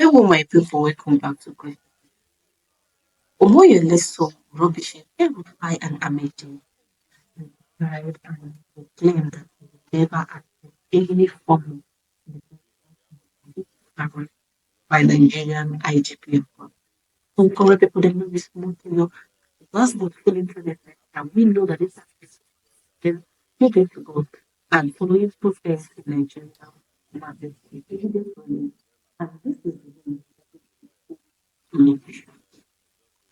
Hello, my people. Welcome back to Great. Omoyele so rubbish. El-Rufai and Amaechi tried and proclaimed that they will never accept any form of discovery by Nigerian IGP. So, correct people, they know this month, that's not feeling to the fact that we know that this is still going to go and following protests in Nigeria. And this is the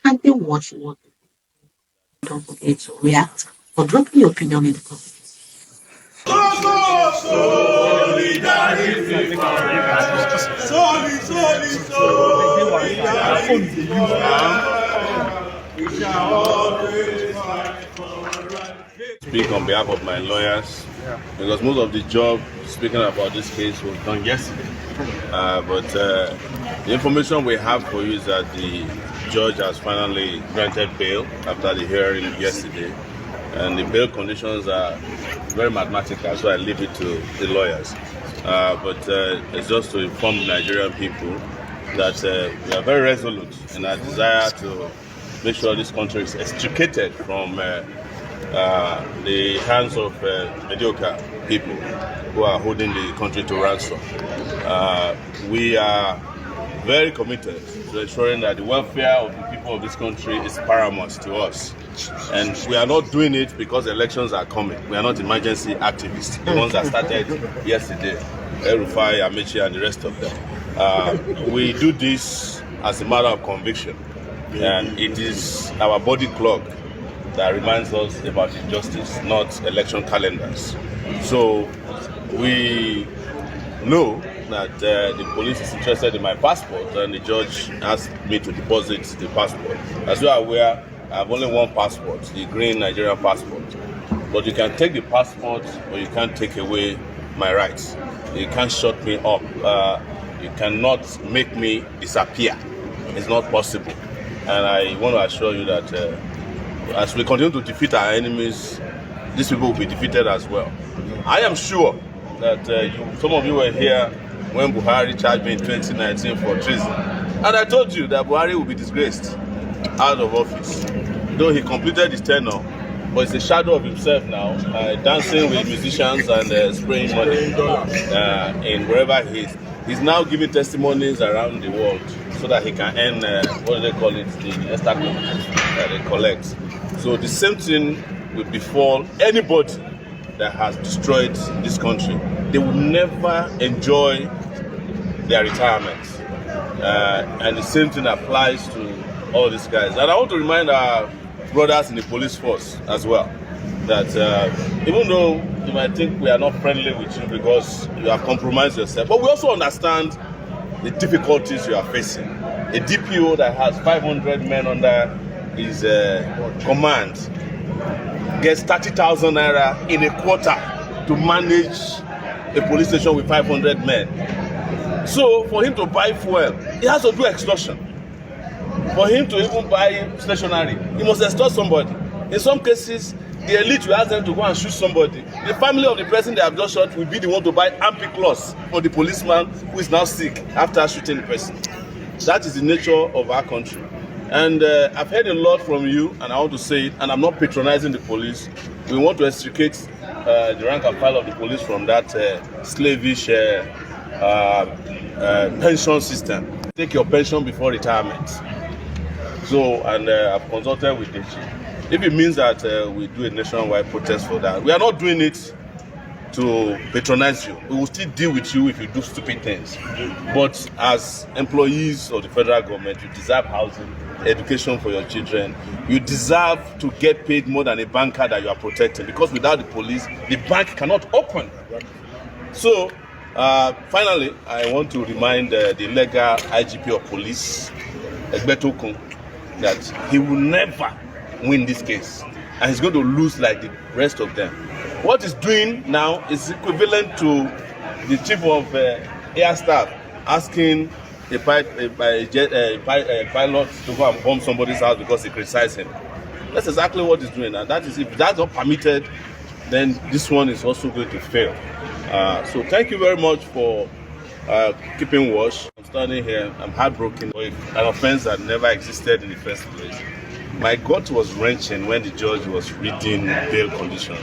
and they watch what don't forget to react or drop your opinion in the comments. Speak on behalf of my lawyers because most of the job speaking about this case was done yesterday. But the information we have for you is that the judge has finally granted bail after the hearing yesterday, and the bail conditions are very mathematical, so I leave it to the lawyers. But it's just to inform the Nigerian people that we are very resolute in our desire to make sure this country is extricated from the hands of mediocre people who are holding the country to ransom. We are very committed to ensuring that the welfare of the people of this country is paramount to us. And we are not doing it because elections are coming. We are not emergency activists, the ones that started yesterday, El-Rufai, Amaechi, and the rest of them. We do this as a matter of conviction, and it is our body clock that reminds us about injustice, not election calendars. So we know that the police is interested in my passport, and the judge asked me to deposit the passport. As you are aware, I have only one passport, the green Nigerian passport. But you can take the passport, but you can't take away my rights. You can't shut me up. You cannot make me disappear. It's not possible. And I want to assure you that as we continue to defeat our enemies, these people will be defeated as well. I am sure that some of you were here when Buhari charged me in 2019 for treason. And I told you that Buhari will be disgraced out of office. Though he completed his tenure, but it's a shadow of himself now, dancing with musicians and spraying money in wherever he is. He's now giving testimonies around the world so that he can earn, what do they call it, the Egbetokun that they collect. So the same thing will befall anybody that has destroyed this country. They will never enjoy their retirement. And the same thing applies to all these guys. And I want to remind our brothers in the police force as well that even though you might think we are not friendly with you because you have compromised yourself, but we also understand the difficulties you are facing. A DPO that has 500 men under his command gets 30,000 naira in a quarter to manage a police station with 500 men. So for him to buy fuel, he has to do extortion. For him to even buy stationery, he must extort somebody. In some cases, the elite will ask them to go and shoot somebody. The family of the person they have just shot will be the one to buy ampiclos for the policeman who is now sick after shooting the person. That is the nature of our country. And I've heard a lot from you, and I want to say it, and I'm not patronizing the police. We want to extricate the rank and file of the police from that slavish pension system. Take your pension before retirement. So, and I've consulted with DG. If it means that we do a nationwide protest for that, we are not doing it to patronize you. We will still deal with you if you do stupid things. But as employees of the federal government, you deserve housing, education for your children. You deserve to get paid more than a banker that you are protecting, because without the police, the bank cannot open. So, finally, I want to remind the legal IGP of police, Egbetokun, that he will never win this case, and he's going to lose like the rest of them. What he's doing now is equivalent to the chief of air staff asking a pilot to go and bomb somebody's house because he criticized him. That's exactly what he's doing, and that is, if that's not permitted, then this one is also going to fail. So thank you very much for keeping watch. I'm standing here. I'm heartbroken for an offense that never existed in the first place. My gut was wrenching when the judge was reading bail conditions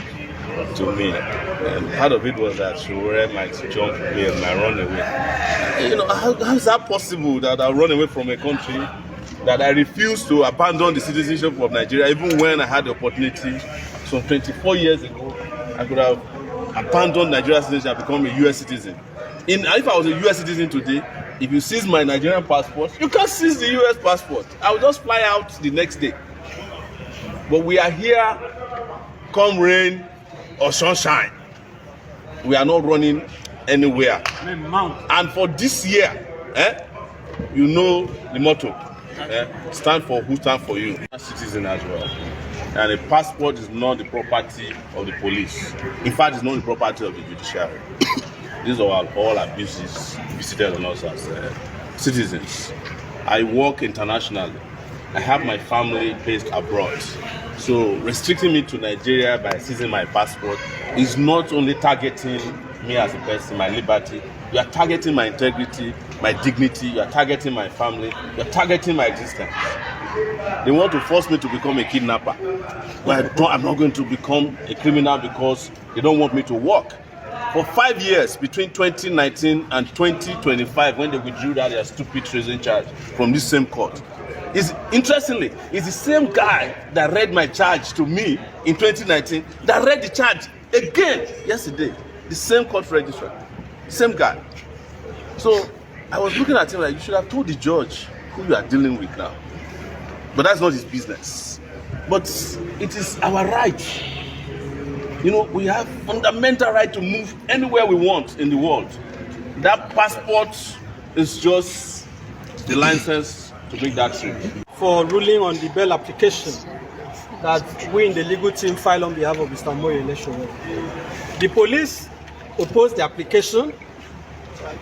to me. And part of it was that Sowore might jump bail, might run away. You know, how is that possible that I'll run away from a country that I refused to abandon the citizenship of Nigeria, even when I had the opportunity some 24 years ago? I could have abandoned Nigerian citizenship and become a US citizen. If I was a US citizen today, if you seize my Nigerian passport, you can't seize the US passport. I will just fly out the next day. But we are here, come rain or sunshine. We are not running anywhere. And for this year, you know the motto, stand for who stand for you. A citizen as well. And a passport is not the property of the police. In fact, it's not the property of the judiciary. These are all abuses visited on us as citizens. I work internationally. I have my family based abroad. So restricting me to Nigeria by seizing my passport is not only targeting me as a person, my liberty. You are targeting my integrity, my dignity. You are targeting my family. You are targeting my existence. They want to force me to become a kidnapper. But I'm not going to become a criminal because they don't want me to work. For 5 years, between 2019 and 2025, when they withdrew their stupid treason charge from this same court, interestingly, it's the same guy that read my charge to me in 2019 that read the charge again yesterday. The same court registrar, same guy. So I was looking at him like, you should have told the judge who you are dealing with now. But that's not his business. But it is our right. You know, we have fundamental right to move anywhere we want in the world. That passport is just the license to make that trip. For ruling on the bail application that we in the legal team filed on behalf of Mr. Amaechi Sowore. The police opposed the application,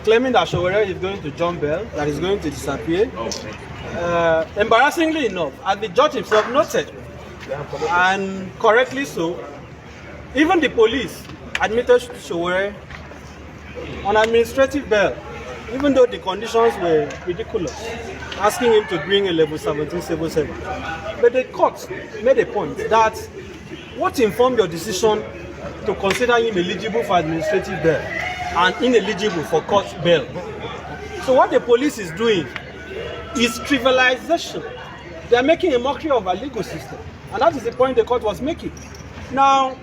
claiming that Sowore is going to jump bail, that is going to disappear. Embarrassingly enough, as the judge himself noted, and correctly so, even the police admitted Sowore on administrative bail, even though the conditions were ridiculous, asking him to bring a level 17 civil servant. But the court made a point that what informed your decision to consider him eligible for administrative bail and ineligible for court bail? So what the police is doing is trivialization. They are making a mockery of our legal system. And that is the point the court was making. Now,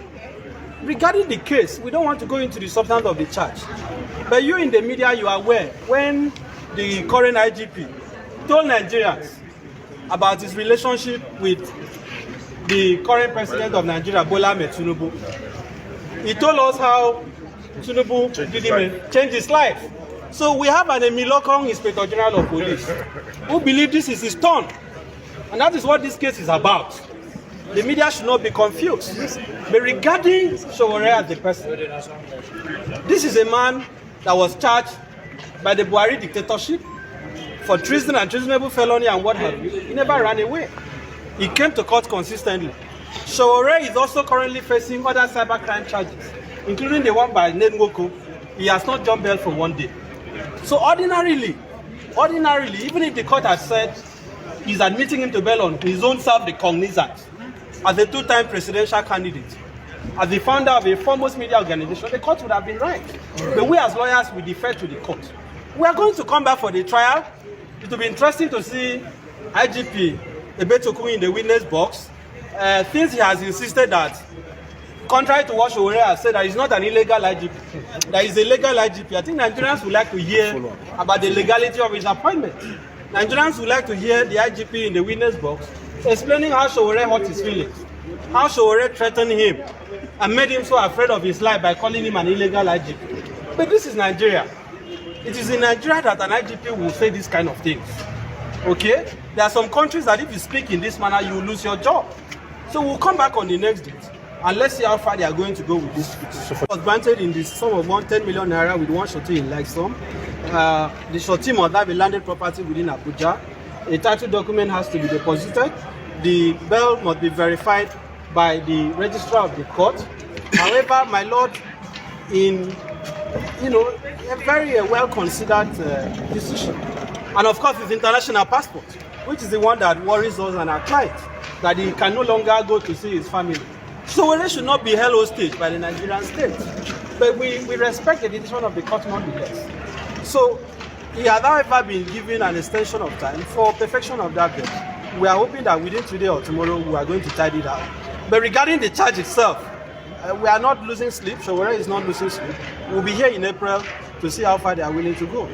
regarding the case, we don't want to go into the substance of the charge. But you in the media, you are aware when the current IGP told Nigerians about his relationship with the current president of Nigeria, Bola Ahmed Tinubu. He told us how Tinubu did change his life. So we have an Emilokong Inspector General of Police who believe this is his turn. And that is what this case is about. The media should not be confused. But regarding Sowore as the person, this is a man that was charged by the Buhari dictatorship for treason and treasonable felony and what have you. He never ran away. He came to court consistently. Sowore is also currently facing other cybercrime charges, including the one by Nengoku. He has not jumped bail for 1 day. So ordinarily, even if the court has said he's admitting him to bail on his own self-recognizance as a two-time presidential candidate, as the founder of a foremost media organization, the court would have been right. But we as lawyers, we defer to the court. We are going to come back for the trial. It will be interesting to see IGP Egbetokun in the witness box. Since he has insisted that, contrary to what Sowore has said, that he's not an illegal IGP, that he's a legal IGP. I think Nigerians would like to hear about the legality of his appointment. Nigerians would like to hear the IGP in the witness box explaining how Sowore hurt his feelings, how Sowore threatened him and made him so afraid of his life by calling him an illegal IGP. But this is Nigeria. It is in Nigeria that an IGP will say these kind of things. Okay? There are some countries that if you speak in this manner, you will lose your job. So we'll come back on the next date and let's see how far they are going to go with this. It was granted in the sum of 10 million naira with one surety in like sum. The surety must have a landed property within Abuja. A title document has to be deposited. The bail must be verified by the registrar of the court. However, my lord, in a very well-considered decision. And of course, his international passport, which is the one that worries us and our clients, that he can no longer go to see his family. Sowore should not be held hostage by the Nigerian state. But we respect the decision of the court nonetheless. So he has, however, been given an extension of time for perfection of that bill. We are hoping that within today or tomorrow we are going to tidy it out. But regarding the charge itself, we are not losing sleep. Sowore is not losing sleep. We'll be here in April to see how far they are willing to go.